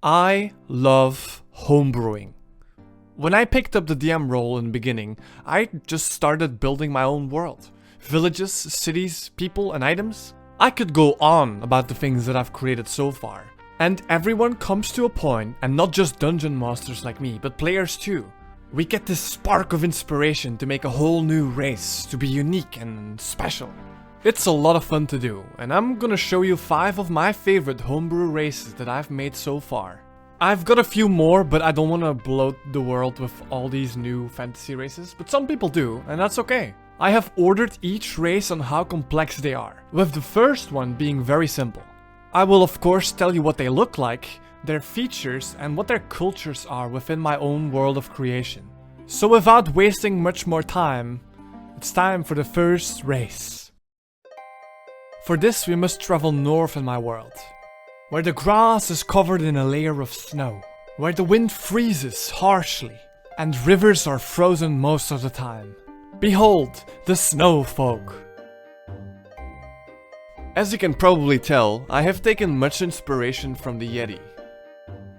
I love homebrewing. When I picked up the DM role in the beginning, I just started building my own world. Villages, cities, people, and items. I could go on about the things that I've created so far. And everyone comes to a point, and not just dungeon masters like me, but players too. We get this spark of inspiration to make a whole new race, to be unique and special. It's a lot of fun to do, and I'm gonna show you 5 of my favorite homebrew races that I've made so far. I've got a few more, but I don't want to bloat the world with all these new fantasy races, but some people do, and that's okay. I have ordered each race on how complex they are, with the first one being very simple. I will of course tell you what they look like, their features, and what their cultures are within my own world of creation. So without wasting much more time, it's time for the first race. For this we must travel north in my world, where the grass is covered in a layer of snow, where the wind freezes harshly, and rivers are frozen most of the time. Behold, the Snowfolk! As you can probably tell, I have taken much inspiration from the Yeti.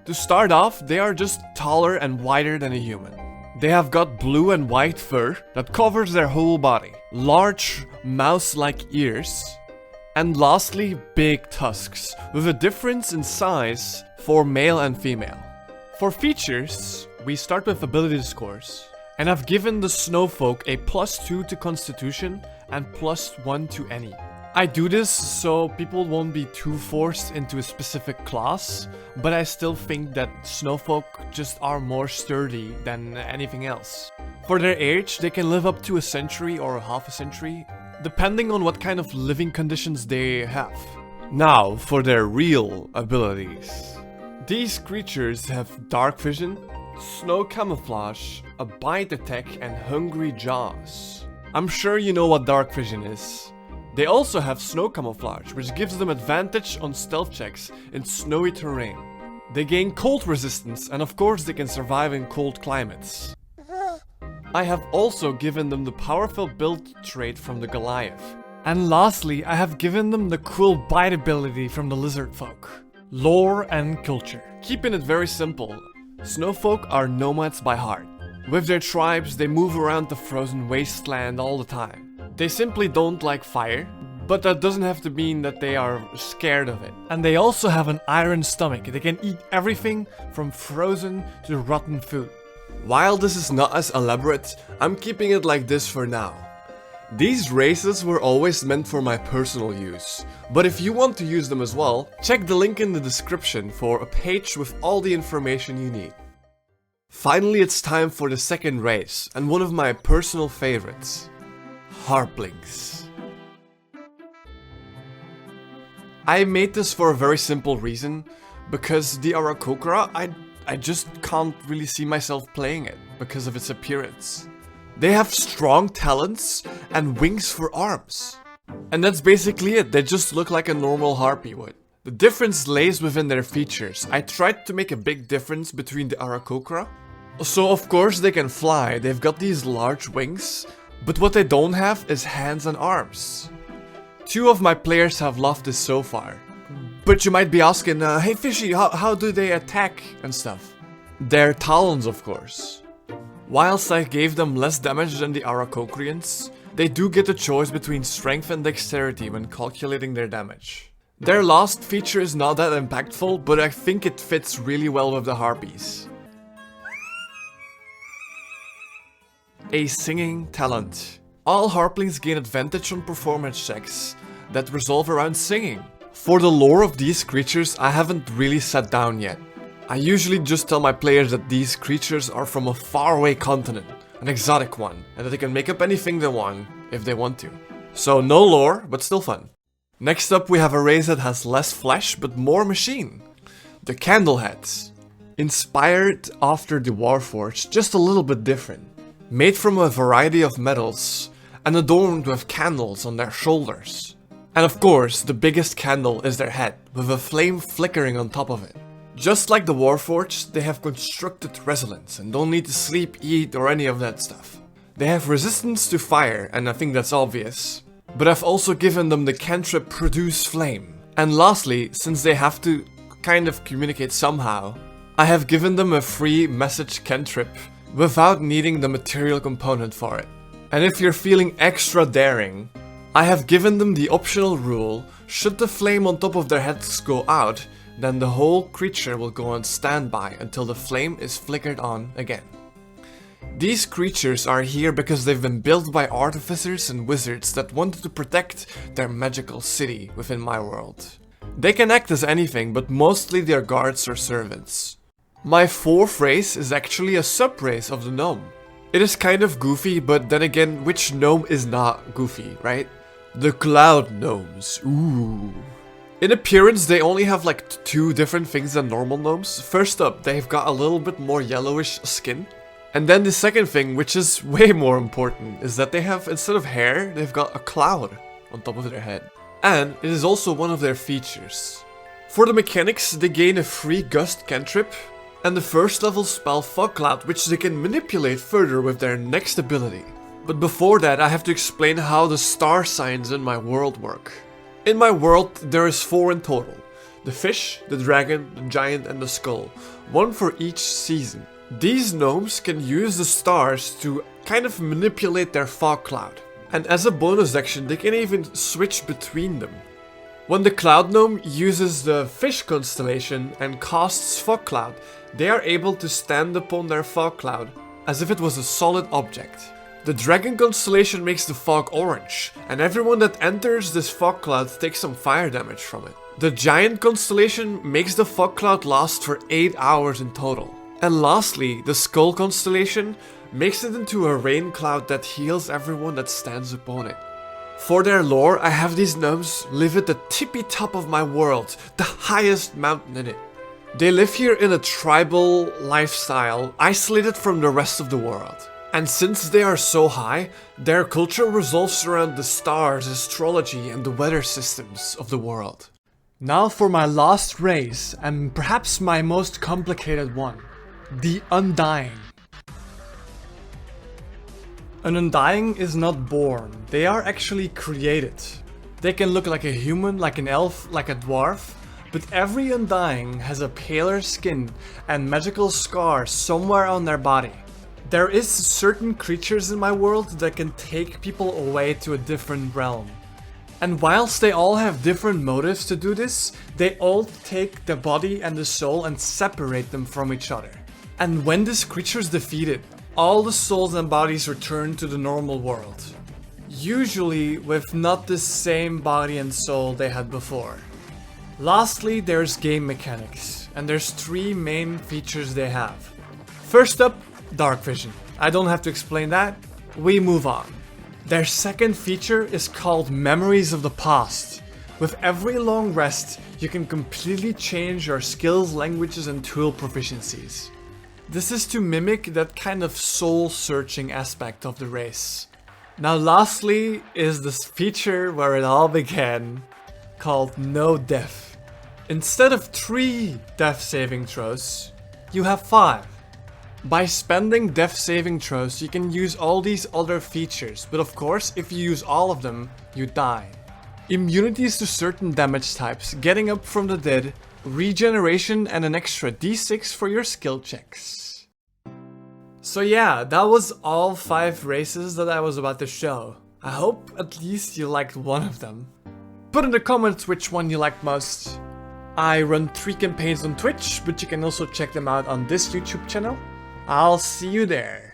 To start off, they are just taller and wider than a human. They have got blue and white fur that covers their whole body, large mouse-like ears, and lastly, big tusks, with a difference in size for male and female. For features, we start with ability scores, and I've given the Snowfolk a +2 to Constitution and +1 to any. I do this so people won't be too forced into a specific class, but I still think that Snowfolk just are more sturdy than anything else. For their age, they can live up to a century or half a century, depending on what kind of living conditions they have. Now, for their real abilities. These creatures have dark vision, snow camouflage, a bite attack, and hungry jaws. I'm sure you know what dark vision is. They also have snow camouflage, which gives them advantage on stealth checks in snowy terrain. They gain cold resistance, and of course they can survive in cold climates. I have also given them the powerful build trait from the Goliath. And lastly, I have given them the cool bite ability from the lizard folk. Lore and culture. Keeping it very simple, Snowfolk are nomads by heart. With their tribes, they move around the frozen wasteland all the time. They simply don't like fire, but that doesn't have to mean that they are scared of it. And they also have an iron stomach. They can eat everything from frozen to rotten food. While this is not as elaborate, I'm keeping it like this for now. These races were always meant for my personal use, but if you want to use them as well, check the link in the description for a page with all the information you need. Finally, it's time for the second race, and one of my personal favorites. Harplings. I made this for a very simple reason, because the Aarakocra, I just can't really see myself playing it because of its appearance. They have strong talons and wings for arms. And that's basically it, they just look like a normal harpy would. The difference lays within their features. I tried to make a big difference between the Aarakocra. So of course they can fly, they've got these large wings, but what they don't have is hands and arms. 2 of my players have loved this so far. But you might be asking, hey Fishy, how do they attack and stuff? Their talons, of course. Whilst I gave them less damage than the Aarakocreans, they do get a choice between strength and dexterity when calculating their damage. Their last feature is not that impactful, but I think it fits really well with the harpies. A singing talent. All harplings gain advantage on performance checks that resolve around singing. For the lore of these creatures, I haven't really sat down yet. I usually just tell my players that these creatures are from a faraway continent, an exotic one, and that they can make up anything they want, if they want to. So no lore, but still fun. Next up we have a race that has less flesh, but more machine. The Candleheads. Inspired after the Warforged, just a little bit different. Made from a variety of metals, and adorned with candles on their shoulders. And of course, the biggest candle is their head, with a flame flickering on top of it. Just like the Warforged, they have constructed resilience and don't need to sleep, eat, or any of that stuff. They have resistance to fire, and I think that's obvious. But I've also given them the cantrip Produce Flame. And lastly, since they have to kind of communicate somehow, I have given them a free message cantrip without needing the material component for it. And if you're feeling extra daring, I have given them the optional rule, should the flame on top of their heads go out, then the whole creature will go on standby until the flame is flickered on again. These creatures are here because they've been built by artificers and wizards that wanted to protect their magical city within my world. They can act as anything, but mostly they're guards or servants. My fourth race is actually a subrace of the gnome. It is kind of goofy, but then again, which gnome is not goofy, right? The cloud gnomes, ooh. In appearance, they only have like 2 different things than normal gnomes. First up, they've got a little bit more yellowish skin. And then the second thing, which is way more important, is that they have, instead of hair, they've got a cloud on top of their head. And it is also one of their features. For the mechanics, they gain a free gust cantrip, and the first level spell Fog Cloud, which they can manipulate further with their next ability. But before that, I have to explain how the star signs in my world work. In my world, there is 4 in total. The fish, the dragon, the giant, and the skull. 1 for each season. These gnomes can use the stars to kind of manipulate their fog cloud. And as a bonus action, they can even switch between them. When the cloud gnome uses the fish constellation and casts fog cloud, they are able to stand upon their fog cloud as if it was a solid object. The dragon constellation makes the fog orange, and everyone that enters this fog cloud takes some fire damage from it. The giant constellation makes the fog cloud last for 8 hours in total. And lastly, the skull constellation makes it into a rain cloud that heals everyone that stands upon it. For their lore, I have these gnomes live at the tippy top of my world, the highest mountain in it. They live here in a tribal lifestyle, isolated from the rest of the world. And since they are so high, their culture revolves around the stars, astrology, and the weather systems of the world. Now for my last race, and perhaps my most complicated one. The Undying. An Undying is not born, they are actually created. They can look like a human, like an elf, like a dwarf, but every Undying has a paler skin and magical scars somewhere on their body. There is certain creatures in my world that can take people away to a different realm. And whilst they all have different motives to do this, they all take the body and the soul and separate them from each other. And when this creature is defeated, all the souls and bodies return to the normal world. Usually with not the same body and soul they had before. Lastly, there's game mechanics, and there's 3 main features they have. First up, dark vision. I don't have to explain that, we move on. Their second feature is called Memories of the Past. With every long rest, you can completely change your skills, languages, and tool proficiencies. This is to mimic that kind of soul-searching aspect of the race. Now lastly is this feature where it all began, called No Death. Instead of 3 death saving throws, you have 5. By spending death saving throws, you can use all these other features, but of course, if you use all of them, you die. Immunities to certain damage types, getting up from the dead, regeneration, and an extra d6 for your skill checks. So yeah, that was all 5 races that I was about to show. I hope at least you liked one of them. Put in the comments which one you liked most. I run 3 campaigns on Twitch, but you can also check them out on this YouTube channel. I'll see you there.